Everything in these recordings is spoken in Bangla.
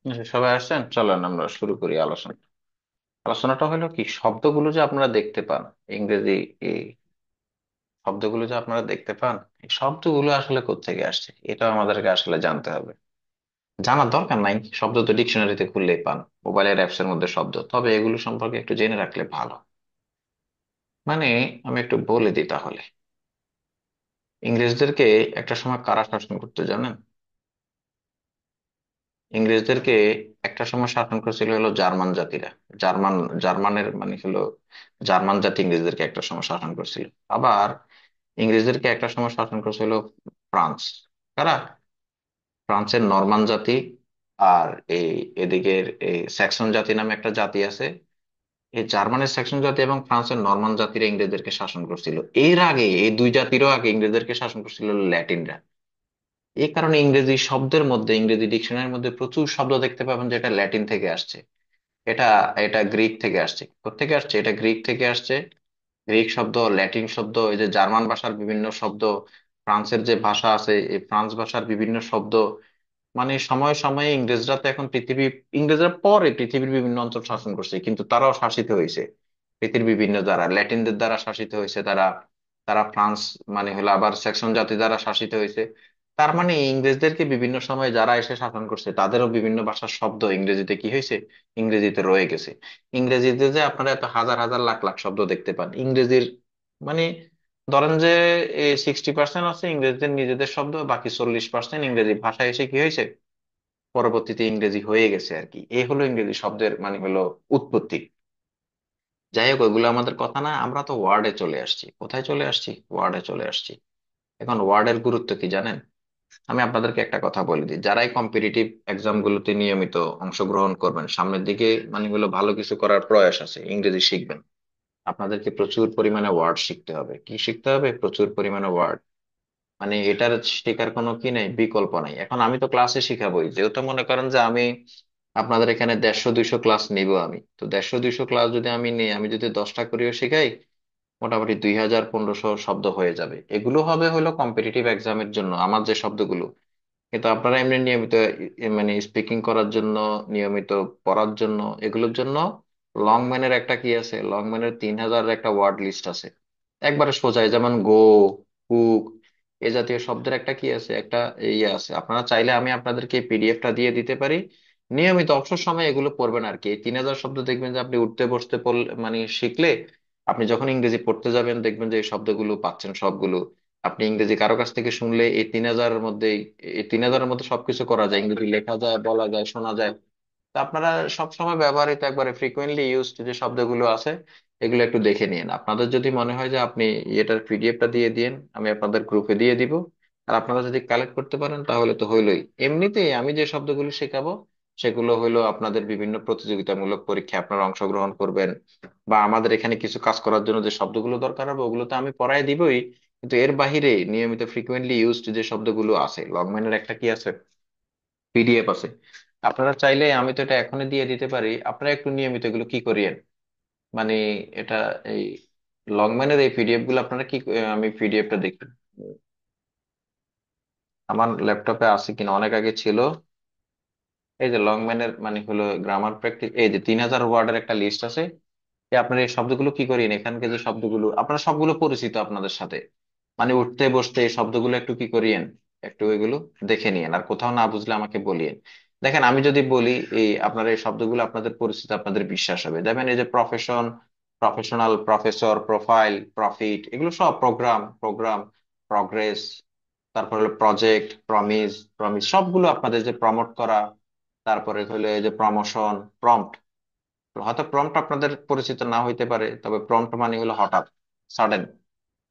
আচ্ছা, সবাই আসছেন, চলেন আমরা শুরু করি আলোচনা। আলোচনাটা হলো কি, শব্দগুলো যে আপনারা দেখতে পান ইংরেজি, এই শব্দগুলো যে আপনারা দেখতে পান, এই শব্দগুলো আসলে কোত্থেকে আসছে এটা আমাদেরকে আসলে জানতে হবে। জানার দরকার নাই, শব্দ তো ডিকশনারিতে খুললেই পান, মোবাইলের অ্যাপস এর মধ্যে শব্দ, তবে এগুলো সম্পর্কে একটু জেনে রাখলে ভালো। মানে আমি একটু বলে দিই তাহলে। ইংরেজদেরকে একটা সময় কারা শাসন করতে জানেন? ইংরেজদেরকে একটা সময় শাসন করেছিল হলো জার্মান জাতিরা। জার্মান, জার্মানের মানে হলো জার্মান জাতি ইংরেজদেরকে একটা সময় শাসন করেছিল। আবার ইংরেজদেরকে একটা সময় শাসন করেছিল ফ্রান্স। কারা? ফ্রান্সের নরমান জাতি। আর এই এদিকের এই স্যাক্সন জাতি নামে একটা জাতি আছে। এই জার্মানের স্যাক্সন জাতি এবং ফ্রান্সের নরমান জাতিরা ইংরেজদেরকে শাসন করছিল। এর আগে এই দুই জাতিরও আগে ইংরেজদেরকে শাসন করছিল ল্যাটিনরা। এই কারণে ইংরেজি শব্দের মধ্যে, ইংরেজি ডিকশনারির মধ্যে প্রচুর শব্দ দেখতে পাবেন যেটা ল্যাটিন থেকে আসছে। এটা এটা গ্রিক থেকে আসছে। কোত্থেকে আসছে? এটা গ্রিক থেকে আসছে। গ্রিক শব্দ, ল্যাটিন শব্দ, এই যে জার্মান ভাষার বিভিন্ন শব্দ, ফ্রান্সের যে ভাষা আছে এই ফ্রান্স ভাষার বিভিন্ন শব্দ। মানে সময়ে সময়ে ইংরেজরা তো এখন পৃথিবী, ইংরেজরা পরে পৃথিবীর বিভিন্ন অঞ্চল শাসন করছে, কিন্তু তারাও শাসিত হয়েছে পৃথিবীর বিভিন্ন দ্বারা, ল্যাটিনদের দ্বারা শাসিত হয়েছে তারা। তারা ফ্রান্স মানে হলো আবার সেকশন জাতি দ্বারা শাসিত হয়েছে। তার মানে ইংরেজদেরকে বিভিন্ন সময় যারা এসে শাসন করছে তাদেরও বিভিন্ন ভাষার শব্দ ইংরেজিতে কি হয়েছে, ইংরেজিতে রয়ে গেছে। ইংরেজিতে যে আপনারা এত হাজার হাজার লাখ লাখ শব্দ দেখতে পান ইংরেজির, মানে ধরেন যে 60% আছে ইংরেজদের নিজেদের শব্দ, বাকি 40% ইংরেজি ভাষা এসে কি হয়েছে, পরবর্তীতে ইংরেজি হয়ে গেছে আর কি। এই হলো ইংরেজি শব্দের মানে হলো উৎপত্তি। যাই হোক, ওইগুলো আমাদের কথা না, আমরা তো ওয়ার্ডে চলে আসছি। কোথায় চলে আসছি? ওয়ার্ডে চলে আসছি। এখন ওয়ার্ডের গুরুত্ব কি জানেন? আমি আপনাদেরকে একটা কথা বলে দিই, যারাই কম্পিটিটিভ এক্সাম গুলোতে নিয়মিত অংশগ্রহণ করবেন, সামনের দিকে মানে হলো ভালো কিছু করার প্রয়াস আছে, ইংরেজি শিখবেন, আপনাদেরকে প্রচুর পরিমাণে ওয়ার্ড শিখতে হবে। কি শিখতে হবে? প্রচুর পরিমাণে ওয়ার্ড। মানে এটার শেখার কোনো কি নাই, বিকল্প নাই। এখন আমি তো ক্লাসে শিখাবোই, যেহেতু মনে করেন যে আমি আপনাদের এখানে 150-200 ক্লাস নিব, আমি তো 150-200 ক্লাস যদি আমি নিই, আমি যদি 10টা করেও শিখাই, মোটামুটি 2000-1500 শব্দ হয়ে যাবে। এগুলো হবে হলো কম্পিটিটিভ এক্সামের জন্য আমার যে শব্দগুলো। কিন্তু আপনারা এমনি নিয়মিত মানে স্পিকিং করার জন্য, নিয়মিত পড়ার জন্য, এগুলোর জন্য লং ম্যানের একটা কি আছে, লং ম্যানের 3000 একটা ওয়ার্ড লিস্ট আছে। একবারে সোজাই, যেমন গো, কুক, এ জাতীয় শব্দের একটা কি আছে, একটা ইয়ে আছে। আপনারা চাইলে আমি আপনাদেরকে পিডিএফটা দিয়ে দিতে পারি। নিয়মিত অবসর সময় এগুলো পড়বেন আর কি। এই 3000 শব্দ দেখবেন যে আপনি উঠতে বসতে পড়লে মানে শিখলে, আপনি যখন ইংরেজি পড়তে যাবেন দেখবেন যে এই শব্দগুলো পাচ্ছেন সবগুলো। আপনি ইংরেজি কারো কাছ থেকে শুনলে এই 3000-এর মধ্যেই, এই 3000-এর মধ্যে সবকিছু করা যায়, ইংরেজি লেখা যায়, বলা যায়, শোনা যায়। তো আপনারা সব সময় ব্যবহৃত একবারে ফ্রিকোয়েন্টলি ইউজড যে শব্দগুলো আছে এগুলো একটু দেখে নিন। আপনাদের যদি মনে হয় যে আপনি এটার পিডিএফটা দিয়ে দিন, আমি আপনাদের গ্রুপে দিয়ে দিব। আর আপনারা যদি কালেক্ট করতে পারেন তাহলে তো হইলোই। এমনিতেই আমি যে শব্দগুলো শেখাবো সেগুলো হলো আপনাদের বিভিন্ন প্রতিযোগিতামূলক পরীক্ষায় আপনারা অংশগ্রহণ করবেন, বা আমাদের এখানে কিছু কাজ করার জন্য যে শব্দগুলো দরকার হবে ওগুলো তো আমি পড়ায় দিবই। কিন্তু এর বাহিরে নিয়মিত ফ্রিকোয়েন্টলি ইউজড যে শব্দগুলো আছে, লগম্যানের একটা কি আছে, পিডিএফ আছে। আপনারা চাইলে আমি তো এটা এখনই দিয়ে দিতে পারি, আপনারা একটু নিয়মিত এগুলো কি করিয়েন, মানে এটা এই লংম্যানের এই পিডিএফ গুলো আপনারা কি, আমি পিডিএফটা দেখি আমার ল্যাপটপে আছে কিনা, অনেক আগে ছিল। এই যে লংম্যানের মানে হলো গ্রামার প্র্যাকটিস, এই যে 3000 ওয়ার্ডের একটা লিস্ট আছে। আপনার এই শব্দগুলো কি করিয়েন, এখানকার যে শব্দগুলো আপনারা সবগুলো পরিচিত আপনাদের সাথে, মানে উঠতে বসতে এই শব্দগুলো একটু কি করিয়েন, একটু এগুলো দেখে নিয়েন। আর কোথাও না বুঝলে আমাকে বলিয়েন। দেখেন আমি যদি বলি, এই আপনার এই শব্দগুলো আপনাদের পরিচিত, আপনাদের বিশ্বাস হবে। দেখবেন এই যে profession, professional, professor, profile, profit, এগুলো সব প্রোগ্রাম, প্রোগ্রাম, প্রগ্রেস, তারপর হলো প্রজেক্ট, প্রমিস, প্রমিস সবগুলো আপনাদের যে প্রমোট করা, তারপরে হলো এই যে প্রমোশন, প্রম্পট। হয়তো প্রম্পট আপনাদের পরিচিত না হইতে পারে, তবে প্রম্পট মানে হলো হঠাৎ, সাডেন।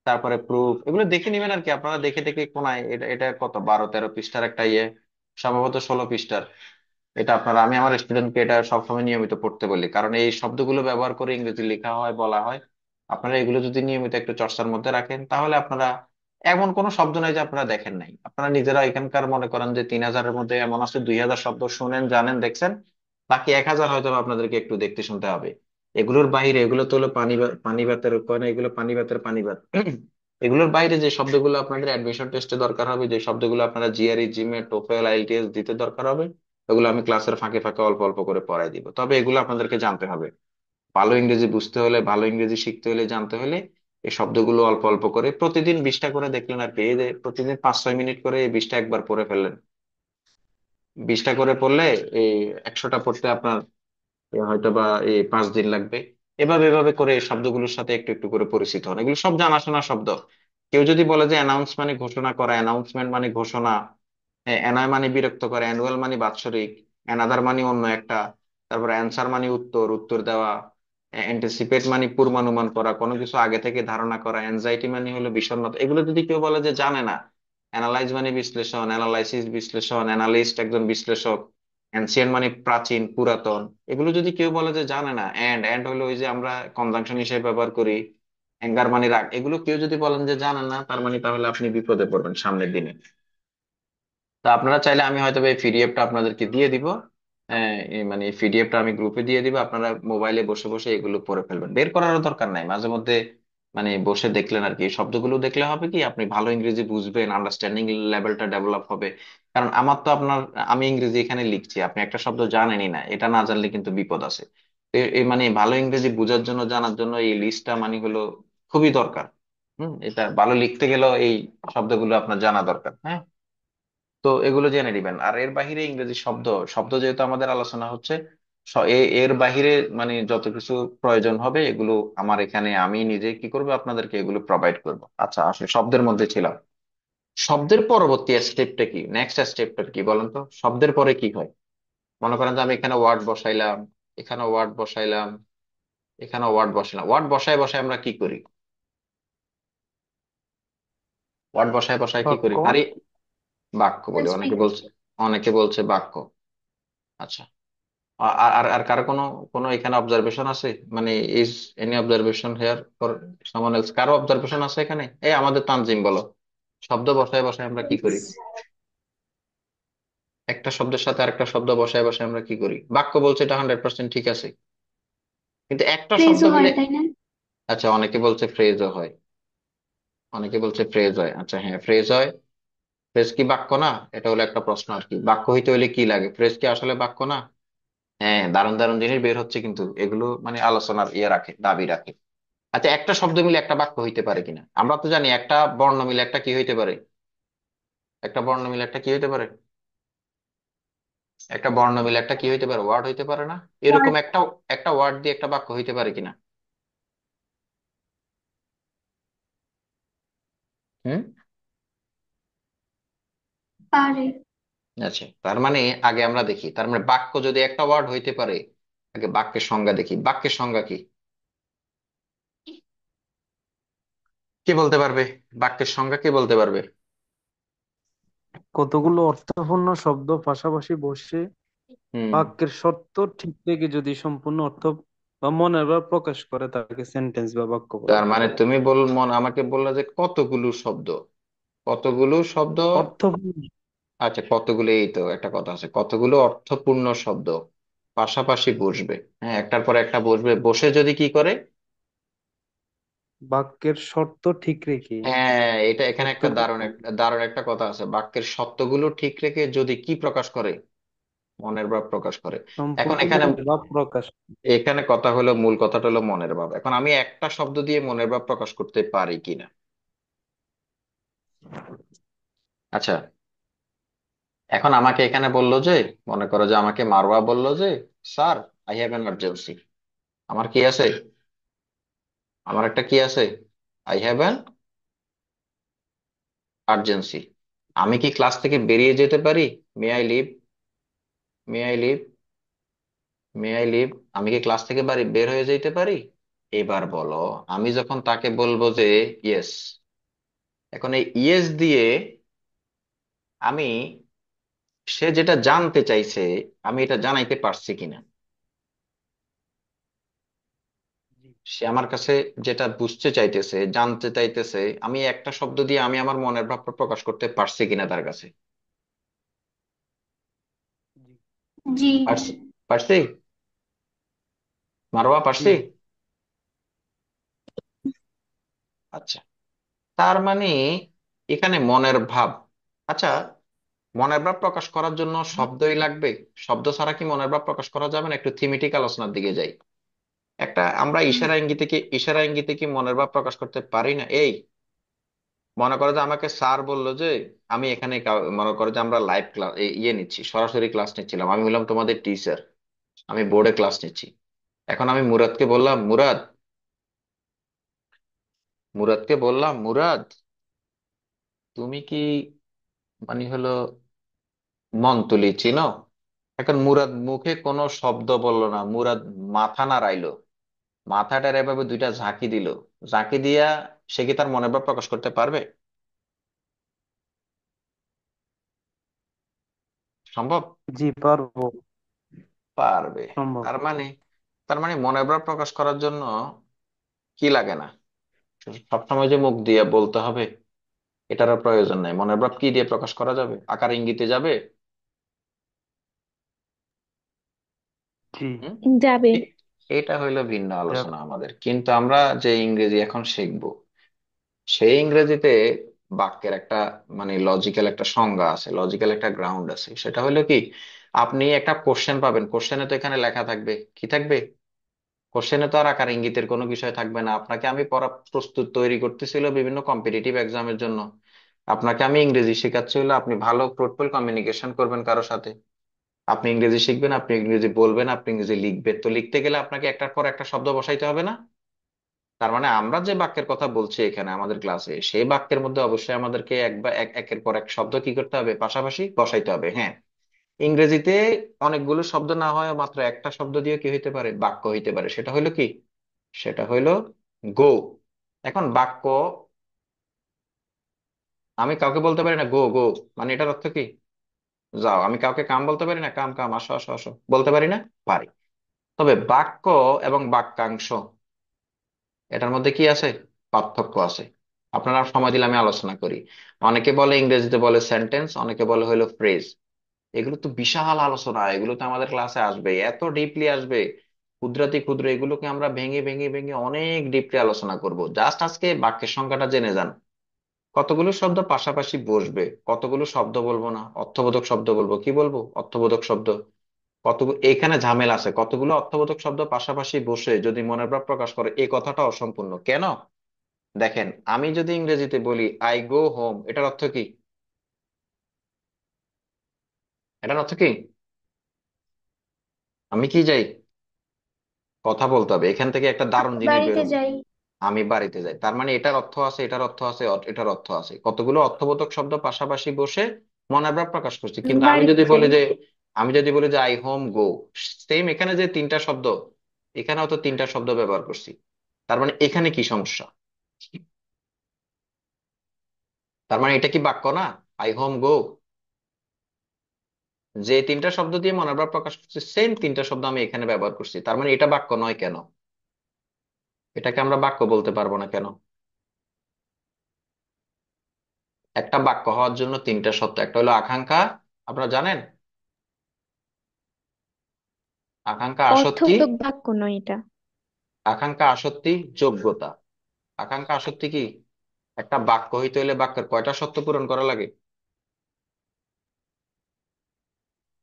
তারপরে প্রুফ, এগুলো দেখে নিবেন আর কি। আপনারা দেখে দেখে কোনায়, এটা এটা কত 12-13 পৃষ্ঠার একটা ইয়ে, সম্ভবত 16 পৃষ্ঠার। এটা আপনারা, আমি আমার স্টুডেন্টকে এটা সবসময় নিয়মিত পড়তে বলি, কারণ এই শব্দগুলো ব্যবহার করে ইংরেজি লেখা হয়, বলা হয়। আপনারা এগুলো যদি নিয়মিত একটু চর্চার মধ্যে রাখেন তাহলে আপনারা, এমন কোনো শব্দ নাই যে আপনারা দেখেন নাই। আপনারা নিজেরা এখানকার মনে করেন যে 3000-এর মধ্যে এমন আছে 2000 শব্দ শুনেন, জানেন, দেখছেন, বাকি 1000 হয়তো বা আপনাদেরকে একটু দেখতে শুনতে হবে। এগুলোর বাইরে, এগুলো তো হলো পানি ভাতের কয় না, এগুলো পানি ভাতের পানি ভাত। এগুলোর বাইরে যে শব্দগুলো আপনাদের অ্যাডমিশন টেস্টে দরকার হবে, যে শব্দগুলো আপনারা জিআরই, জিমেট, টোফেল, আইএলটিএস দিতে দরকার হবে, ওগুলো আমি ক্লাসের ফাঁকে ফাঁকে অল্প অল্প করে পড়াই দিব, তবে এগুলো আপনাদেরকে জানতে হবে। ভালো ইংরেজি বুঝতে হলে, ভালো ইংরেজি শিখতে হলে, জানতে হলে এই শব্দগুলো অল্প অল্প করে প্রতিদিন 20টা করে দেখলেন আর কি, এই যে প্রতিদিন 5-6 মিনিট করে এই 20টা একবার পড়ে ফেললেন। 20টা করে পড়লে এই 100টা পড়তে আপনার হয়তো বা এই 5 দিন লাগবে। এভাবে এভাবে করে এই শব্দগুলোর সাথে একটু একটু করে পরিচিত হন, এগুলো সব জানাশোনা শব্দ। কেউ যদি বলে যে অ্যানাউন্স মানে ঘোষণা করা, অ্যানাউন্সমেন্ট মানে ঘোষণা, অ্যানয় মানে বিরক্ত করে, অ্যানুয়াল মানে বাৎসরিক, অ্যানাদার মানে অন্য একটা, তারপর অ্যান্সার মানে উত্তর, উত্তর দেওয়া, অ্যান্টিসিপেট মানে পূর্বানুমান করা, কোনো কিছু আগে থেকে ধারণা করা, অ্যাংজাইটি মানে হলো বিষণ্ণতা, এগুলো যদি কেউ বলে যে জানে না, অ্যানালাইজ মানে বিশ্লেষণ, অ্যানালাইসিস বিশ্লেষণ, অ্যানালিস্ট একজন বিশ্লেষক, অ্যানসিয়েন্ট মানে প্রাচীন পুরাতন, এগুলো যদি কেউ বলে যে জানে না, এন্ড এন্ড হলো ওই যে আমরা কনজাংশন হিসেবে ব্যবহার করি, অ্যাঙ্গার মানে রাগ, এগুলো কেউ যদি বলেন যে জানেন না, তার মানে তাহলে আপনি বিপদে পড়বেন সামনের দিনে। তা আপনারা চাইলে আমি হয়তো এই পিডিএফটা আপনাদেরকে দিয়ে দিব। এই মানে এই পিডিএফটা আমি গ্রুপে দিয়ে দিব, আপনারা মোবাইলে বসে বসে এগুলো পড়ে ফেলবেন, বের করারও দরকার নাই, মাঝে মধ্যে মানে বসে দেখলেন আর কি, এই শব্দগুলো দেখলে হবে কি আপনি ভালো ইংরেজি বুঝবেন, আন্ডারস্ট্যান্ডিং লেভেলটা ডেভেলপ হবে। কারণ আমার তো আপনার, আমি ইংরেজি এখানে লিখছি, আপনি একটা শব্দ জানেনই না, এটা না জানলে কিন্তু বিপদ আছে। তো এই মানে ভালো ইংরেজি বোঝার জন্য, জানার জন্য এই লিস্টটা মানে হলো খুবই দরকার। এটা ভালো লিখতে গেলেও এই শব্দগুলো আপনার জানা দরকার, হ্যাঁ। তো এগুলো জেনে নিবেন। আর এর বাহিরে ইংরেজি শব্দ, শব্দ যেহেতু আমাদের আলোচনা হচ্ছে, এর বাহিরে মানে যত কিছু প্রয়োজন হবে এগুলো আমার এখানে আমি নিজে কি করবো, আপনাদেরকে এগুলো প্রোভাইড করব। আচ্ছা, আসলে শব্দের মধ্যে ছিলাম, শব্দের পরবর্তী স্টেপটা কি, নেক্সট স্টেপটা কি বলেন তো, শব্দের পরে কি হয়? মনে করেন যে আমি এখানে ওয়ার্ড বসাইলাম, এখানে ওয়ার্ড বসাইলাম, এখানে ওয়ার্ড বসাইলাম, ওয়ার্ড বসায় বসায় আমরা কি করি? ওয়ার্ড বসায় বসায় কি বাক্য। করি? আরে বাক্য বলি, অনেকে স্পিচ। বলছে, অনেকে বলছে বাক্য। আচ্ছা, আর আর আর কারো কোনো কোনো এখানে অবজারভেশন আছে? মানে is any observation here for someone else? কারো অবজারভেশন আছে এখানে? এই আমাদের তানজিম বলো, শব্দ বসায় বসায় আমরা কি করি? একটা শব্দের সাথে আরেকটা শব্দ বসায় বসায় আমরা কি করি? বাক্য বলছে, এটা 100% ঠিক আছে, কিন্তু একটা শব্দ ফ্রেজও মিলে। হয়, তাই না? আচ্ছা, অনেকে বলছে ফ্রেজও হয়, অনেকে বলছে ফ্রেজ হয়। আচ্ছা হ্যাঁ, ফ্রেজ হয়। ফ্রেজ কি বাক্য না? এটা হলো একটা প্রশ্ন আর কি, বাক্য হইতে হলে কি লাগে, ফ্রেজ কি আসলে বাক্য না? হ্যাঁ, দারুণ দারুণ জিনিস বের হচ্ছে কিন্তু, এগুলো মানে আলোচনার ইয়ে রাখে, দাবি রাখে। আচ্ছা, একটা শব্দ মিলে একটা বাক্য হইতে পারে কিনা? আমরা তো জানি একটা বর্ণ মিলে একটা কি হইতে পারে, একটা বর্ণ মিলে একটা কি হইতে পারে, একটা বর্ণ মিলে একটা কি হইতে পারে, ওয়ার্ড হইতে পারে না? এরকম একটা একটা ওয়ার্ড দিয়ে একটা বাক্য হইতে পারে কিনা? হুম। পারে। আচ্ছা, তার মানে আগে আমরা দেখি, তার মানে বাক্য যদি একটা ওয়ার্ড হইতে পারে, আগে বাক্যের সংজ্ঞা দেখি, বাক্যের সংজ্ঞা কি, কে বলতে পারবে? বাক্যের সংজ্ঞা কে বলতে পারবে? কতগুলো অর্থপূর্ণ শব্দ পাশাপাশি বসে হুম। বাক্যের শর্ত ঠিক থেকে যদি সম্পূর্ণ অর্থ বা মনের ভাব প্রকাশ করে তাকে সেন্টেন্স বা বাক্য বলা তার হয়। মানে তুমি আমাকে বললা যে কতগুলো শব্দ, কতগুলো শব্দ। অর্থপূর্ণ। আচ্ছা, কতগুলো, এই তো একটা কথা আছে, কতগুলো অর্থপূর্ণ শব্দ পাশাপাশি বসবে, হ্যাঁ একটার পর একটা বসবে, বসে যদি কি করে? বাক্যের শর্ত ঠিক রেখে হ্যাঁ, এটা এখানে একটা দারুণ অর্থপূর্ণ দারুণ একটা কথা আছে, বাক্যের সত্যগুলো ঠিক রেখে যদি কি প্রকাশ করে? মনের ভাব প্রকাশ করে। এখন সম্পূর্ণ এখানে, মনের ভাব প্রকাশ। এখানে কথা হলো, মূল কথাটা হলো মনের ভাব। এখন আমি একটা শব্দ দিয়ে মনের ভাব প্রকাশ করতে পারি কিনা? আচ্ছা, এখন আমাকে এখানে বললো যে, মনে করো যে আমাকে মারওয়া বললো যে, sir I have an urgency, আমার কি আছে, আমার একটা কি আছে, আই হ্যাভ এন আর্জেন্সি। আমি কি ক্লাস থেকে বেরিয়ে যেতে পারি? May I leave, may I leave, may I leave, আমি কি ক্লাস থেকে বের হয়ে যেতে পারি? এবার বলো, আমি যখন তাকে বলবো যে ইয়েস, এখন এই ইয়েস দিয়ে আমি, সে যেটা জানতে চাইছে আমি এটা জানাইতে পারছি কিনা, সে আমার কাছে যেটা বুঝতে চাইতেছে, জানতে চাইতেছে, আমি একটা শব্দ দিয়ে আমি আমার মনের ভাবটা প্রকাশ করতে পারছি কিনা তার কাছে? জি। পারছি, পারছি, মারওয়া জি। পারছি। আচ্ছা, তার মানে এখানে মনের ভাব, আচ্ছা মনের ভাব প্রকাশ করার জন্য শব্দই লাগবে? শব্দ ছাড়া কি মনের ভাব প্রকাশ করা যাবে না? একটু থিমেটিক আলোচনার দিকে যাই। একটা আমরা ইশারা ইঙ্গিতে কি মনের ভাব প্রকাশ করতে পারি না? এই মনে করো যে আমাকে স্যার বললো যে আমি এখানে মনে করো যে আমরা লাইভ ক্লাস ইয়ে নিচ্ছি, সরাসরি ক্লাস নিচ্ছিলাম, আমি হলাম তোমাদের টিচার, আমি বোর্ডে ক্লাস নিচ্ছি। এখন আমি মুরাদকে বললাম, মুরাদ তুমি কি হলো মন্তুলি চিনো? এখন মুরাদ মুখে কোনো শব্দ বললো না, মুরাদ মাথা নাড়াইলো, মাথাটার এভাবে দুইটা ঝাঁকি দিল, ঝাঁকি দিয়া সে কি তার মনের ভাব প্রকাশ করতে পারবে? সম্ভব? জি, পারবো। পারবে। সম্ভব। তার মানে মনের ভাব প্রকাশ করার জন্য কি লাগে না, সবসময় যে মুখ দিয়ে বলতে হবে এটারও প্রয়োজন নাই। মনের ভাব কি দিয়ে প্রকাশ করা যাবে? আকার ইঙ্গিতে যাবে। জি। হুম। যাবে। এ- এটা হইলো ভিন্ন যাব। আলোচনা আমাদের, কিন্তু আমরা যে ইংরেজি এখন শিখবো সেই ইংরেজিতে বাক্যের একটা লজিক্যাল একটা সংজ্ঞা আছে, লজিক্যাল একটা গ্রাউন্ড আছে। সেটা হলো কি, আপনি একটা কোশ্চেন পাবেন, কোশ্চেনে তো এখানে লেখা থাকবে, কি থাকবে? কোশ্চেনে তো আর আকার ইঙ্গিতের কোনো বিষয় থাকবে না। আপনাকে আমি পড়া প্রস্তুত তৈরি করতেছিল বিভিন্ন কম্পিটিটিভ এক্সামের জন্য, আপনাকে আমি ইংরেজি শেখাচ্ছি হলো আপনি ভালো ফ্রুটফুল কমিউনিকেশন করবেন কারোর সাথে। আপনি ইংরেজি শিখবেন, আপনি ইংরেজি বলবেন, আপনি ইংরেজি লিখবেন, তো লিখতে গেলে আপনাকে একটার পর একটা শব্দ বসাইতে হবে না? তার মানে আমরা যে বাক্যের কথা বলছি এখানে আমাদের ক্লাসে, সেই বাক্যের মধ্যে অবশ্যই আমাদেরকে একের পর এক শব্দ কি করতে হবে, পাশাপাশি বসাইতে হবে। হ্যাঁ, ইংরেজিতে অনেকগুলো শব্দ না হয় মাত্র একটা শব্দ দিয়ে কি হইতে পারে, বাক্য হইতে পারে। সেটা হইলো কি, সেটা হইলো গো। এখন বাক্য, আমি কাউকে বলতে পারি না গো গো, এটার অর্থ কি, যাও। আমি কাউকে কাম বলতে পারি না, কাম কাম, আসো আসো আসো, বলতে পারি না? পারি। তবে বাক্য এবং বাক্যাংশ, এটার মধ্যে কি আছে, পার্থক্য আছে। আপনারা সময় দিলে আমি আলোচনা করি। অনেকে বলে, ইংরেজিতে বলে সেন্টেন্স, অনেকে বলে হইলো ফ্রেজ। এগুলো তো বিশাল আলোচনা, এগুলো তো আমাদের ক্লাসে আসবে, এত ডিপলি আসবে, ক্ষুদ্রাতি ক্ষুদ্র এগুলোকে আমরা ভেঙে ভেঙে ভেঙে অনেক ডিপলি আলোচনা করব। জাস্ট আজকে বাক্যের সংখ্যাটা জেনে যান, কতগুলো শব্দ পাশাপাশি বসবে, কতগুলো শব্দ বলবো না, অর্থবোধক শব্দ বলবো, কি বলবো, অর্থবোধক শব্দ। কতগুলো এখানে ঝামেলা আছে, কতগুলো অর্থবোধক শব্দ পাশাপাশি বসে যদি মনের ভাব প্রকাশ করে, এই কথাটা অসম্পূর্ণ কেন? দেখেন, আমি যদি ইংরেজিতে বলি আই গো হোম, এটার অর্থ কি? এটার অর্থ কি? আমি কি যাই, কথা বলতে হবে, এখান থেকে একটা দারুণ জিনিস বাড়িতে বেরোবে। যাই। আমি বাড়িতে যাই, তার মানে এটার অর্থ আছে, এটার অর্থ আছে, এটার অর্থ আছে, কতগুলো অর্থবোধক শব্দ পাশাপাশি বসে মনের ভাব প্রকাশ করছি। কিন্তু বাড়িতে যাই। আমি যদি বলি যে আই হোম গো, সেম এখানে যে তিনটা শব্দ, এখানেও তো তিনটা শব্দ ব্যবহার করছি। তার মানে এখানে কি সমস্যা? তার মানে এটা কি বাক্য না? আই হোম গো, যে তিনটা শব্দ দিয়ে মনের ভাব প্রকাশ করছি, সেম তিনটা শব্দ আমি এখানে ব্যবহার করছি, তার মানে এটা বাক্য নয় কেন? এটাকে আমরা বাক্য বলতে পারবো না কেন? একটা বাক্য হওয়ার জন্য তিনটা শর্ত, একটা হলো আকাঙ্ক্ষা, আপনারা জানেন, আকাঙ্ক্ষা আসক্তি, অর্থবোধক বাক্য নয় এটা। আকাঙ্ক্ষা আসক্তি, যোগ্যতা। আকাঙ্ক্ষা আসক্তি কি, একটা বাক্য হইতে হলে বাক্যের কয়টা শর্ত পূরণ করা লাগে?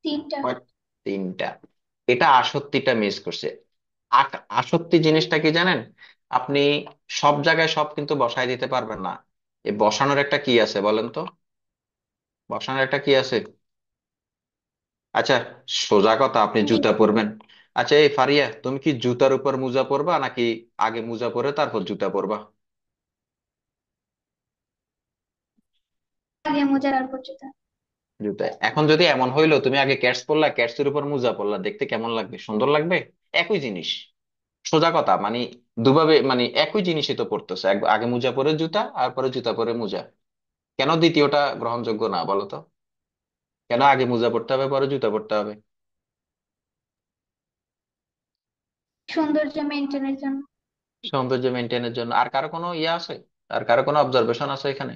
তিনটা। কয়- তিনটা। এটা আসক্তিটা মিস করছে। আসক্তি জিনিসটা কি জানেন? আপনি সব জায়গায় সব কিন্তু বসায় দিতে পারবেন না। এই বসানোর একটা কি আছে বলেন তো, বসানোর একটা কি আছে? আচ্ছা, সোজা কথা, আপনি জুতা পরবেন। আচ্ছা এই ফারিয়া, তুমি কি জুতার উপর মোজা পরবা নাকি আগে মোজা পরে তারপর জুতা পরবা? আগে মোজা তারপর জুতা। জুতা। এখন যদি এমন হইলো তুমি আগে ক্যাটস পরলা, ক্যাটস এর উপর মোজা পরলা, দেখতে কেমন লাগবে, সুন্দর লাগবে? একই জিনিস, সোজা কথা, দুভাবে একই জিনিসই তো পড়তেছে, আগে মোজা পরে জুতা আর পরে জুতা পরে মোজা। কেন দ্বিতীয়টা গ্রহণযোগ্য না বলো তো? কেন আগে মোজা পড়তে হবে পরে জুতা পড়তে হবে? সৌন্দর্য মেনটেনের জন্য। সৌন্দর্য মেনটেনের জন্য। আর কারো কোনো ইয়ে আছে, আর কারো কোনো অবজারভেশন আছে এখানে?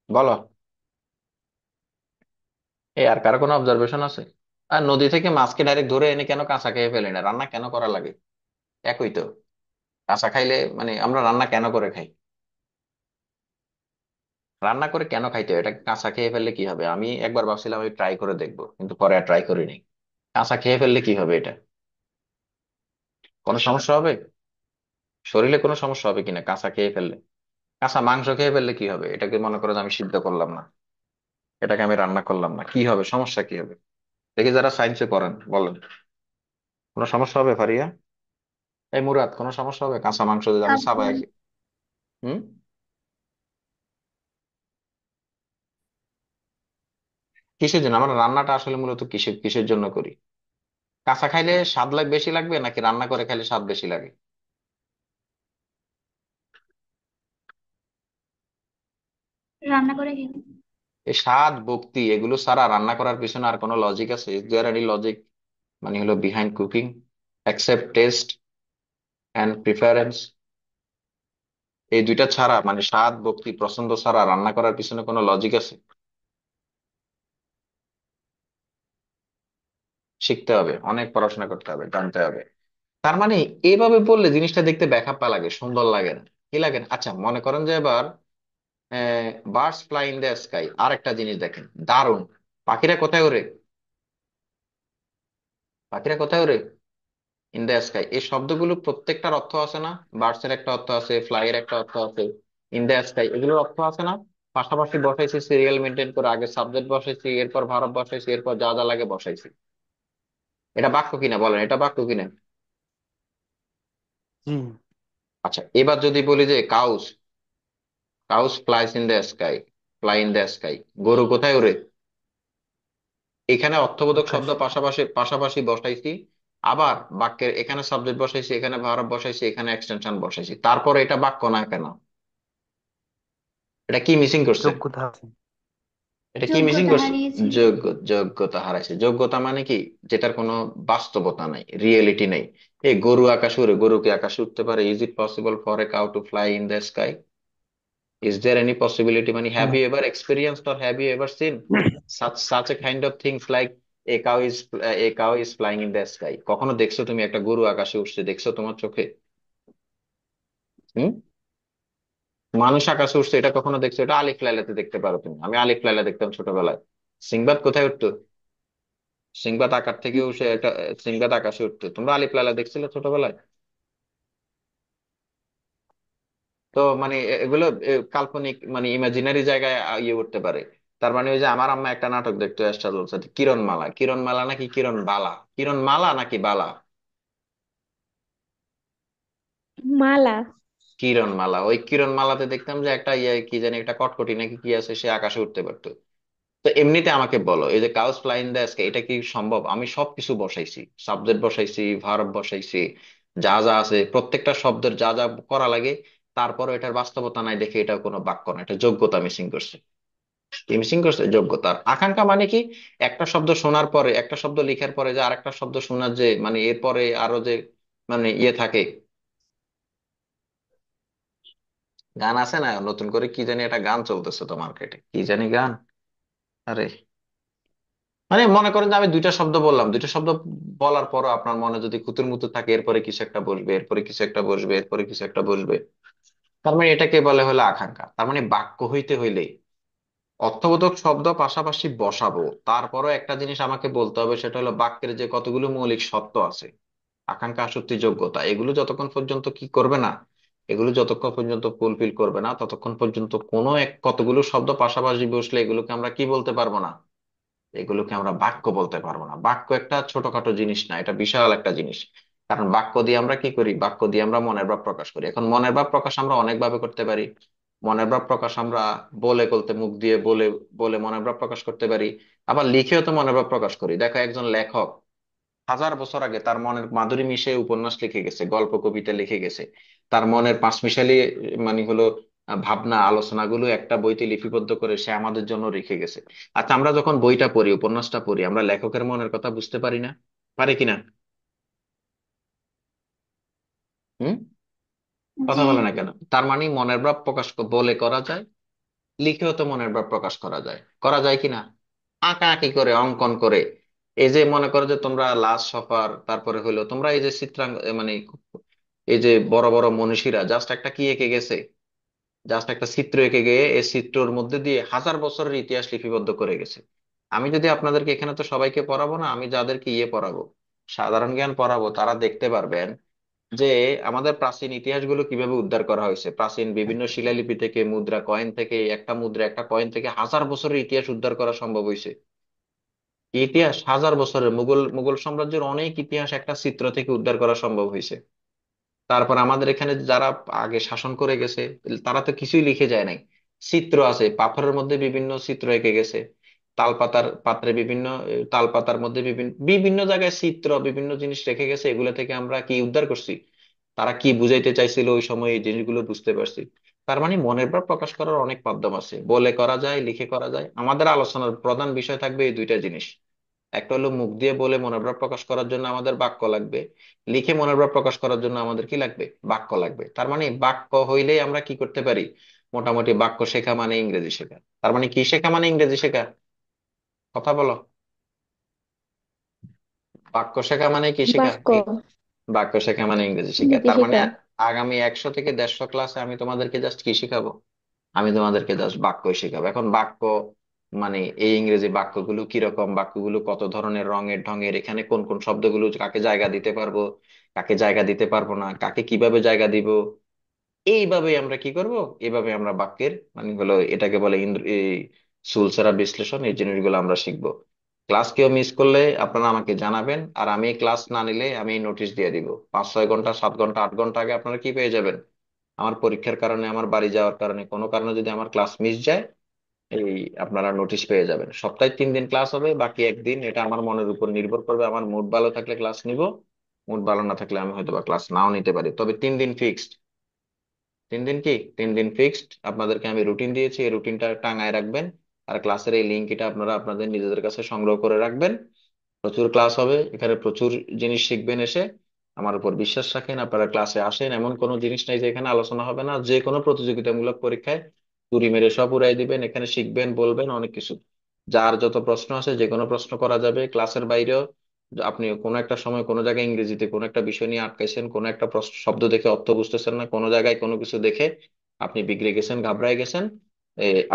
বলো, এই আর কারো কোনো অবজারভেশন আছে? আর নদী থেকে মাছকে ডাইরেক্ট ধরে এনে কেন কাঁচা খেয়ে ফেলে না, রান্না কেন করা লাগে? একই তো, কাঁচা খাইলে আমরা রান্না কেন করে খাই? রান্না করে কেন খাইতে হয়? এটা কাঁচা খেয়ে ফেললে কি হবে? আমি একবার ভাবছিলাম আমি ট্রাই করে দেখবো, কিন্তু পরে আর ট্রাই করিনি। কাঁচা খেয়ে ফেললে কি হবে? এটা কোনো সমস্যা হবে? শরীরে কোনো সমস্যা হবে কিনা কাঁচা খেয়ে ফেললে? কাঁচা মাংস খেয়ে ফেললে কি হবে? এটাকে মনে করো যে আমি সিদ্ধ করলাম না, এটাকে আমি রান্না করলাম না, কি হবে? সমস্যা কি হবে? দেখি যারা সায়েন্সে পড়েন বলেন, কোনো সমস্যা হবে ফারিয়া? এই মুরাদ, কোনো সমস্যা হবে কাঁচা মাংস যদি আমি আচ্ছা, চাবাই হুম? কিসের জন্য আমরা রান্নাটা আসলে মূলত কিসের কিসের জন্য করি? কাঁচা খাইলে স্বাদ বেশি লাগবে নাকি রান্না করে খাইলে স্বাদ বেশি লাগে? রান্না করে খেতে। এই স্বাদ ভক্তি এগুলো ছাড়া রান্না করার পিছনে আর কোনো লজিক আছে? ইজ দেয়ার এনি লজিক মানে হলো behind cooking, except taste and preference? এই দুইটা ছাড়া মানে স্বাদ ভক্তি পছন্দ ছাড়া রান্না করার পিছনে কোনো লজিক আছে? শিখতে হবে, অনেক পড়াশোনা করতে হবে, জানতে হবে। তার মানে এইভাবে বললে জিনিসটা দেখতে বেখাপ্পা লাগে, সুন্দর লাগে না। কি লাগে না? আচ্ছা মনে করেন যে এবার birds fly in the sky, আর একটা জিনিস দেখেন দারুণ। পাখিরা কোথায় ওড়ে? পাখিরা কোথায় ওড়ে? ইন দ্য স্কাই, এই শব্দগুলো প্রত্যেকটার অর্থ আছে না? বার্ডস এর একটা অর্থ আছে, ফ্লাই এর একটা অর্থ আছে, ইন দ্য স্কাই এগুলোর অর্থ আছে না? পাশাপাশি বসাইছি, সিরিয়াল মেনটেন করে, আগে সাবজেক্ট বসাইছি, এরপর ভার্ব বসাইছি, এরপর যা যা লাগে বসাইছি। এটা বাক্য কিনা বলেন, এটা বাক্য কিনা? হুম। আচ্ছা এবার যদি বলি যে cows, cows flies in the sky, fly in the sky, গরু কোথায় ওড়ে? এখানে অর্থবোধক শব্দ আকাশে। পাশাপাশি পাশাপাশি বসাইছি, আবার বাক্যের এখানে সাবজেক্ট বসাইছি, এখানে ভার্ব বসাইছি, এখানে এক্সটেনশন বসাইছি, তারপরে এটা বাক্য না কেন? এটা কি মিসিং করছে? যোগ্যতা আছে। এটা কি মিসিং যোগ্যতা করছে? হারিয়েছে। যোগ্যতা হারাইছে। যোগ্যতা মানে কি? যেটার কোনো বাস্তবতা নাই, রিয়েলিটি নাই। এই গরু আকাশে উড়ে, গরু কি আকাশে উঠতে পারে? Is it possible for a cow to fly in the sky? Is there any possibility? মানে হ্যাভ না। You ever experienced or have you ever seen such a kind of things like a cow is flying in the sky? কখনো দেখছো তুমি একটা গরু আকাশে উঠছে? দেখছো তোমার চোখে? হুম? মানুষ আকাশে উঠছে এটা কখনো দেখছো? এটা আলিফ লাইলাতে দেখতে পারো তুমি, আমি আলিফ লাইলা দেখতাম ছোটবেলায়। সিংবাদ কোথায় উঠতো? সিংবাদ আকাশ থেকে উঠে একটা, সিংবাদ আকাশে উঠতো। তোমরা আলিফ লাইলা দেখছিলে ছোটবেলায়? তো মানে এগুলো কাল্পনিক মানে ইমাজিনারি জায়গায় ইয়ে উঠতে পারে। তার মানে ওই যে আমার আম্মা একটা নাটক দেখতো এরশাদ সাথে, কিরণমালা, কিরণমালা নাকি কিরণ বালা, কিরণমালা নাকি বালা? মালা। কিরণমালা। ওই কিরণমালাতে দেখতাম যে একটা ইয়ে কি জানি একটা কটকটি নাকি কি আছে, সে আকাশে উঠতে পারতো। তো এমনিতে আমাকে বলো, এই যে cows fly in the sky এটা কি সম্ভব? আমি সবকিছু বসাইছি, সাবজেক্ট বসাইছি, ভার্ব বসাইছি, যা যা আছে প্রত্যেকটা শব্দের যা যা করা লাগে, তারপর এটার বাস্তবতা নাই দেখে এটা কোনো বাক্য না, এটা যোগ্যতা মিসিং করছে। কি মিসিং করছে? যোগ্যতার আকাঙ্ক্ষা মানে কি? একটা শব্দ শোনার পরে, একটা শব্দ লিখার পরে যে আরেকটা শব্দ শোনার যে মানে এরপরে আরো যে মানে ইয়ে থাকে। গান আছে না নতুন করে কি জানি একটা গান চলতেছে তো মার্কেটে, কি জানি গান, আরে মানে মনে করেন যে আমি দুইটা শব্দ বললাম, দুইটা শব্দ বলার পরও আপনার মনে যদি কুতুর মুতুর থাকে, এরপরে কিছু একটা বসবে, এরপরে কিছু একটা বসবে, এরপরে কিছু একটা বসবে, তার মানে এটাকে বলে হলো আকাঙ্ক্ষা। তার মানে বাক্য হইতে হইলে অর্থবোধক শব্দ পাশাপাশি বসাবো, তারপরও একটা জিনিস আমাকে বলতে হবে, সেটা হলো বাক্যের যে কতগুলো মৌলিক সত্য আছে, আকাঙ্ক্ষা আসক্তি যোগ্যতা, এগুলো যতক্ষণ পর্যন্ত কি করবে না, এগুলো যতক্ষণ পর্যন্ত ফুলফিল করবে না, ততক্ষণ পর্যন্ত কোনো এক কতগুলো শব্দ পাশাপাশি বসলে এগুলোকে আমরা কি বলতে পারবো না, এগুলোকে আমরা বাক্য বলতে পারবো না। বাক্য একটা ছোটখাটো জিনিস না, এটা বিশাল একটা জিনিস। কারণ বাক্য দিয়ে আমরা কি করি? বাক্য দিয়ে আমরা মনের ভাব প্রকাশ করি। এখন মনের ভাব প্রকাশ আমরা অনেক ভাবে করতে পারি। মনের ভাব প্রকাশ আমরা বলে বলতে, মুখ দিয়ে বলে বলে মনের ভাব প্রকাশ করতে পারি। আবার লিখেও তো মনের ভাব প্রকাশ করি। দেখো একজন লেখক 1000 বছর আগে তার মনের মাধুরী মিশে উপন্যাস লিখে গেছে, গল্প কবিতা লিখে গেছে। তার মনের পাঁচ মিশালি মানে হলো ভাবনা আলোচনাগুলো একটা বইতে লিপিবদ্ধ করে সে আমাদের জন্য রেখে গেছে। আচ্ছা আমরা যখন বইটা পড়ি, উপন্যাসটা পড়ি, আমরা লেখকের মনের কথা বুঝতে পারি না? পারি কিনা? হুম? কথা জি। বলে না কেন? তার মানে মনের ভাব প্রকাশ বলে করা যায়, লিখেও তো মনের ভাব প্রকাশ করা যায়। করা যায় কিনা? আঁকা আঁকি করে, অঙ্কন করে। এই যে মনে করো যে তোমরা লাস্ট সফার, তারপরে হলো তোমরা এই যে চিত্রাঙ্ক মানে এই যে বড় বড় মনীষীরা জাস্ট একটা কি এঁকে গেছে, জাস্ট একটা চিত্র এঁকে গিয়ে এই চিত্রের মধ্যে দিয়ে হাজার বছরের ইতিহাস লিপিবদ্ধ করে গেছে। আমি যদি আপনাদেরকে, এখানে তো সবাইকে পড়াবো না, আমি যাদেরকে পড়াবো, সাধারণ জ্ঞান পড়াবো, তারা দেখতে পারবেন যে আমাদের প্রাচীন ইতিহাসগুলো কিভাবে উদ্ধার করা হয়েছে। প্রাচীন বিভিন্ন শিলালিপি থেকে, মুদ্রা, কয়েন থেকে, একটা মুদ্রা একটা কয়েন থেকে হাজার বছরের ইতিহাস উদ্ধার করা সম্ভব হয়েছে। ইতিহাস হাজার বছরের, মুঘল মুঘল সাম্রাজ্যের অনেক ইতিহাস একটা চিত্র থেকে উদ্ধার করা সম্ভব হয়েছে। তারপর আমাদের এখানে যারা আগে শাসন করে গেছে, তারা তো কিছুই লিখে যায় নাই, চিত্র আছে, পাথরের মধ্যে বিভিন্ন চিত্র এঁকে গেছে। তালপাতার পাত্রে বিভিন্ন, তালপাতার মধ্যে বিভিন্ন বিভিন্ন জায়গায় চিত্র, বিভিন্ন জিনিস রেখে গেছে। এগুলো থেকে আমরা কি উদ্ধার করছি, তারা কি বুঝাইতে চাইছিল ওই সময়, এই জিনিসগুলো বুঝতে পারছি। তার মানে মনের ভাব প্রকাশ করার অনেক মাধ্যম আছে, বলে করা যায়, লিখে করা যায়। আমাদের আলোচনার প্রধান বিষয় থাকবে এই দুইটা জিনিস। একটা হলো মুখ দিয়ে বলে মনের ভাব প্রকাশ করার জন্য আমাদের বাক্য লাগবে, লিখে মনের ভাব প্রকাশ করার জন্য আমাদের কি লাগবে, বাক্য লাগবে। তার মানে বাক্য হইলেই আমরা কি করতে পারি, মোটামুটি বাক্য শেখা মানে ইংরেজি শেখা। তার মানে কি শেখা মানে ইংরেজি শেখা, কথা বলো। বাক্য শেখা মানে কি শেখা, বাক্য, বাক্য শেখা মানে ইংরেজি শেখা। ইংরেজি তার মানে শেখা। আগামী 100 থেকে 150 ক্লাসে আমি তোমাদেরকে জাস্ট কি শিখাবো, আমি তোমাদেরকে জাস্ট বাক্যই শেখাবো। এখন বাক্য মানে এই ইংরেজি বাক্যগুলো কিরকম, বাক্যগুলো কত ধরনের, রঙের ঢঙের, এখানে কোন কোন শব্দগুলো কাকে জায়গা দিতে পারবো, কাকে জায়গা দিতে পারবো না, কাকে কিভাবে জায়গা দিব, এইভাবে আমরা কি করব, এইভাবে আমরা বাক্যের মানে হলো এটাকে বলে এই চুলচেরা বিশ্লেষণ, এই জিনিসগুলো আমরা শিখবো। ক্লাস কেউ মিস করলে আপনারা আমাকে জানাবেন, আর আমি ক্লাস না নিলে আমি নোটিশ দিয়ে দিব। 5-6 ঘন্টা, 7 ঘন্টা, 8 ঘন্টা আগে আপনারা কি পেয়ে যাবেন, আমার পরীক্ষার কারণে, আমার বাড়ি যাওয়ার কারণে, কোনো কারণে যদি আমার ক্লাস মিস যায়, এই আপনারা নোটিশ পেয়ে যাবেন। সপ্তাহে 3 দিন ক্লাস হবে, বাকি একদিন এটা আমার মনের উপর নির্ভর করবে। আমার মুড ভালো থাকলে ক্লাস নিব, মুড ভালো না থাকলে আমি হয়তো বা ক্লাস নাও নিতে পারি। তবে 3 দিন ফিক্সড, 3 দিন কি 3 দিন ফিক্সড। আপনাদেরকে আমি রুটিন দিয়েছি, এই রুটিনটা টাঙায় রাখবেন। আর ক্লাসের এই লিঙ্ক এটা আপনারা আপনাদের নিজেদের কাছে সংগ্রহ করে রাখবেন। প্রচুর ক্লাস হবে এখানে, প্রচুর জিনিস শিখবেন এসে। আমার উপর বিশ্বাস রাখেন, আপনারা ক্লাসে আসেন। এমন কোনো জিনিস নাই যে এখানে আলোচনা হবে না। যে কোনো প্রতিযোগিতামূলক পরীক্ষায় চুরি মেরে সব উড়াই দিবেন। এখানে শিখবেন, বলবেন অনেক কিছু। যার যত প্রশ্ন আছে যে কোনো প্রশ্ন করা যাবে ক্লাসের বাইরেও। আপনি কোনো একটা সময় কোনো জায়গায় ইংরেজিতে কোনো একটা বিষয় নিয়ে আটকাইছেন, কোনো একটা প্রশ্ন শব্দ দেখে অর্থ বুঝতেছেন না, কোনো জায়গায় কোনো কিছু দেখে আপনি বিগড়ে গেছেন, ঘাবড়ায় গেছেন,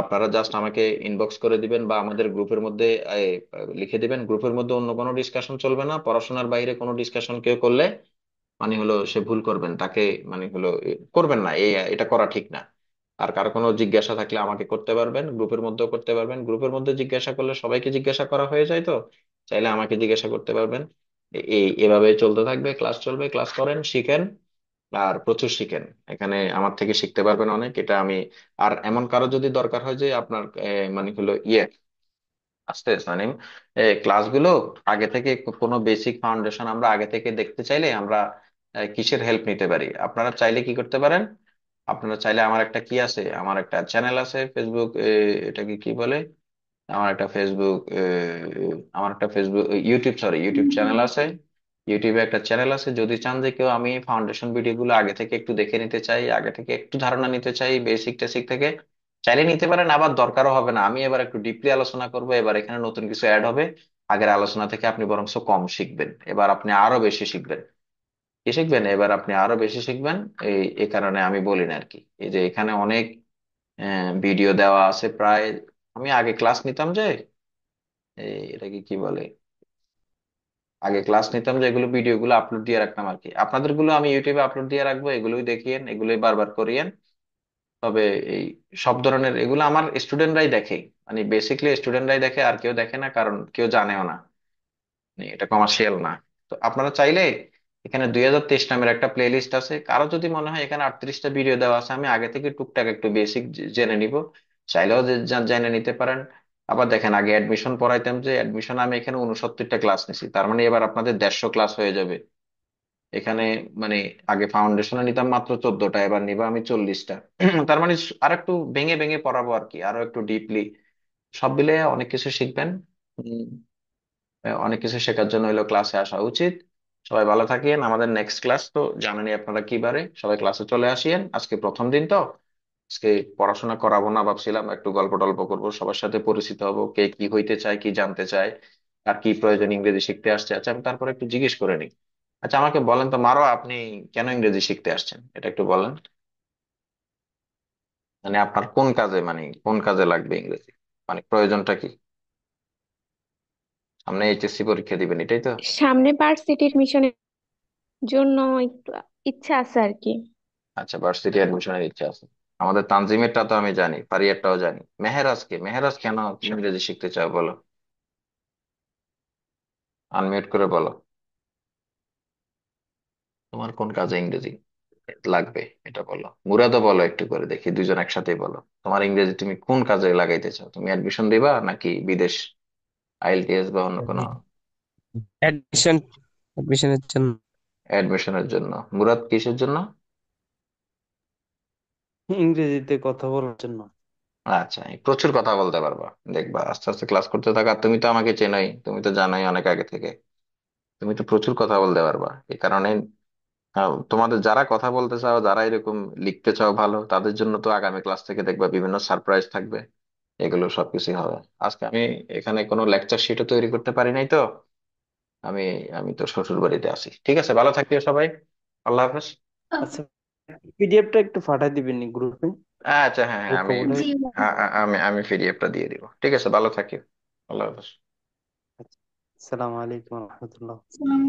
আপনারা জাস্ট আমাকে ইনবক্স করে দিবেন বা আমাদের গ্রুপের মধ্যে এ, লিখে দিবেন। গ্রুপের মধ্যে অন্য কোনো ডিসকাশন চলবে না। পড়াশোনার বাইরে কোনো ডিসকাশন কেউ করলে মানে হলো সে ভুল করবেন, তাকে মানে হলো করবেন না, এটা করা ঠিক না। আর কারো কোনো জিজ্ঞাসা থাকলে আমাকে করতে পারবেন, গ্রুপের মধ্যেও করতে পারবেন। গ্রুপের মধ্যে জিজ্ঞাসা করলে সবাইকে জিজ্ঞাসা করা হয়ে যায়, তো চাইলে আমাকে জিজ্ঞাসা করতে পারবেন। এভাবে চলতে থাকবে, ক্লাস চলবে, ক্লাস করেন, শিখেন, আর প্রচুর শিখেন। এখানে আমার থেকে শিখতে পারবেন অনেক, এটা আমি। আর এমন কারো যদি দরকার হয় যে আপনার মানে হলো আস্তে মানে ক্লাসগুলো আগে থেকে কোনো বেসিক ফাউন্ডেশন আমরা আগে থেকে দেখতে চাইলে আমরা কিসের হেল্প নিতে পারি, আপনারা চাইলে কি করতে পারেন। আপনারা চাইলে, আমার একটা কি আছে, আমার একটা চ্যানেল আছে ফেসবুক, এটাকে কি বলে, আমার একটা ফেসবুক আমার একটা Facebook YouTube, sorry, YouTube channel আছে। ইউটিউবে একটা চ্যানেল আছে। যদি চান যে কেউ আমি ফাউন্ডেশন ভিডিও গুলো আগে থেকে একটু দেখে নিতে চাই, আগে থেকে একটু ধারণা নিতে চাই বেসিক টেসিক থেকে, চাইলে নিতে পারেন। আবার দরকারও হবে না, আমি এবার একটু ডিপলি আলোচনা করব। এবার এখানে নতুন কিছু অ্যাড হবে। আগের আলোচনা থেকে আপনি বরংস কম শিখবেন, এবার আপনি আরো বেশি শিখবেন। কি শিখবেন, এবার আপনি আরো বেশি শিখবেন। এই কারণে আমি বলি না আর কি, এই যে এখানে অনেক ভিডিও দেওয়া আছে প্রায়। আমি আগে ক্লাস নিতাম যে, এটাকে কি বলে, আগে ক্লাস নিতাম যে, এগুলো ভিডিও গুলো আপলোড দিয়ে রাখতাম আর কি। আপনাদের গুলো আমি ইউটিউবে আপলোড দিয়ে রাখবো, এগুলোই দেখিয়েন, এগুলোই বারবার করিয়েন। তবে এই সব ধরনের এগুলো আমার স্টুডেন্টরাই দেখে, মানে বেসিকলি স্টুডেন্টরাই দেখে, আর কেউ দেখে না, কারণ কেউ জানেও না, মানে এটা কমার্শিয়াল না। তো আপনারা চাইলে এখানে 2023 নামের একটা প্লে লিস্ট আছে। কারো যদি মনে হয় এখানে 38টা ভিডিও দেওয়া আছে, আমি আগে থেকে টুকটাক একটু বেসিক জেনে নিব, চাইলেও জেনে নিতে পারেন। আবার দেখেন, আগে অ্যাডমিশন পড়াইতাম যে, অ্যাডমিশন আমি এখানে 69টা ক্লাস নিছি, তার মানে এবার আপনাদের 150 ক্লাস হয়ে যাবে এখানে। মানে আগে ফাউন্ডেশনে নিতাম মাত্র 14টা, এবার নিব আমি 40টা। তার মানে আর একটু ভেঙে ভেঙে পড়াবো আর কি, আরো একটু ডিপলি। সব মিলে অনেক কিছু শিখবেন। অনেক কিছু শেখার জন্য হলো ক্লাসে আসা উচিত। সবাই ভালো থাকেন। আমাদের নেক্সট ক্লাস তো জানেনই আপনারা কি বারে, সবাই ক্লাসে চলে আসিয়েন। আজকে প্রথম দিন তো, আজকে পড়াশোনা করাবো না, ভাবছিলাম একটু গল্প টল্প করবো, সবার সাথে পরিচিত হবো, কে কি হইতে চায়, কি জানতে চায়, আর কি প্রয়োজন ইংরেজি শিখতে আসছে। আচ্ছা, আমি তারপরে একটু জিজ্ঞেস করে নিই। আচ্ছা, আমাকে বলেন তো মারো, আপনি কেন ইংরেজি শিখতে আসছেন, এটা একটু বলেন। মানে আপনার কোন কাজে, মানে কোন কাজে লাগবে ইংরেজি, মানে প্রয়োজনটা কি? সামনে এইচএসসি পরীক্ষা দিবেন, এটাই তো? সামনে ভার্সিটির মিশনের জন্য একটু ইচ্ছা আছে আর কি। আচ্ছা, ভার্সিটি অ্যাডমিশনের ইচ্ছা আছে। আমাদের তানজিমেরটা তো আমি জানি, ফারিয়ারটাও জানি। মেহেরাজ কেন ইংরেজি শিখতে চাও বলো? আনমিউট করে বলো, তোমার কোন কাজে ইংরেজি লাগবে এটা বলো। মুরাদও বলো, একটু করে দেখি, দুজন একসাথেই বলো। তোমার ইংরেজি তুমি কোন কাজে লাগাইতে চাও? তুমি অ্যাডমিশন দিবা নাকি বিদেশ, আইএলটিএস বা অন্য কোনো? অ্যাডমিশন, অ্যাডমিশনের জন্য। অ্যাডমিশনের জন্য। মুরাদ কিসের জন্য? ইংরেজিতে কথা বলার জন্য। আচ্ছা, এই প্রচুর কথা বলতে পারবা, দেখবা আস্তে আস্তে ক্লাস করতে থাকা। তুমি তো আমাকে চেনোই, তুমি তো জানোই অনেক আগে থেকে, তুমি তো প্রচুর কথা বলতে পারবা। এই কারণে তোমাদের যারা কথা বলতে চাও, যারা এরকম লিখতে চাও ভালো, তাদের জন্য তো আগামী ক্লাস থেকে দেখবা বিভিন্ন সারপ্রাইজ থাকবে, এগুলো সবকিছুই হবে। আজকে আমি এখানে কোনো লেকচার শিটও তৈরি করতে পারি নাই তো। আমি আমি তো শ্বশুর বাড়িতে আছি। ঠিক আছে, ভালো থাকিও সবাই। আল্লাহ হাফেজ। আচ্ছা, পিডিএফটা একটু পাঠাই দিবেন গ্রুপে, আচ্ছা, হ্যাঁ হ্যাঁ, হালকা আমি করে। জি আমি পিডিএফটা দিয়ে দিব। ঠিক আছে, ভালো থাকিও। আল্লাহ হাফেজ। আসসালামু আলাইকুম রহমতুল্লাহ। ভাই।